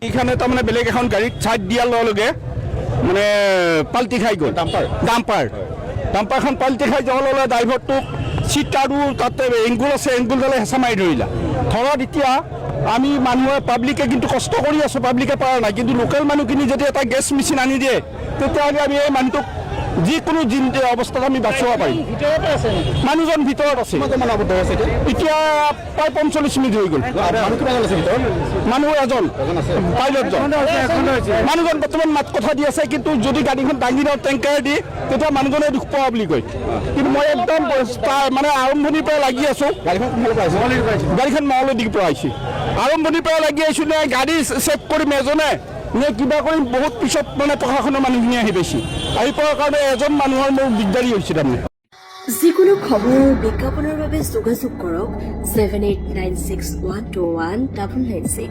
এখানে তো মানে বেলেগ এখন গাড়ীত ছাইড দিয়াৰ লগে লগে মানে পাল্টি খাই গ'ল ডাম্পাৰখন পাল্টি খাই যোৱাৰ লগে ড্ৰাইভাৰটোক চিট আৰু তাতে এংগুল আছে এংগুলডালে হেঁচা মাৰি ধৰিলা ধৰক এতিয়া আমি মানুহে পাব্লিকে কিন্তু কষ্ট কৰি আছোঁ পাব্লিকে পৰা নাই কিন্তু লোকেল মানুহখিনি যদি এটা গেছ মেচিন আনি দিয়ে তেতিয়াহ'লে আমি এই মানুহটোক যিকোনো অৱস্থাত আমি বাচিব পাৰিম মানুহজন ভিতৰত আছে এতিয়া প্ৰায় 45 মিনিট হৈ গ'ল মানুহ এজন পাইলটজন মানুহজন বৰ্তমান মাত কথা দি আছে কিন্তু যদি গাড়ীখন দাঙি দিওঁ টেংকাৰ দি তেতিয়া মানুহজনে দুখ পোৱা বুলি কয় কিন্তু মই একদম মানে আৰম্ভণিৰ পৰা লাগি আছোঁ গাড়ীখন মঙলদৈৰ পৰা আহিছে আৰম্ভণিৰ পৰা লাগি আহিছোঁ নে গাড়ী চেক কৰিম এজনে নে কিবা কৰিম বহুত পিছত মানে প্ৰশাসনৰ মানুহখিনি আহি পাইছে আহি পোৱাৰ কাৰণে এজন মানুহৰ মোৰ দিগদাৰী হৈছে তাৰমানে যিকোনো খবৰ বিজ্ঞাপনৰ বাবে যোগাযোগ কৰক 7896121996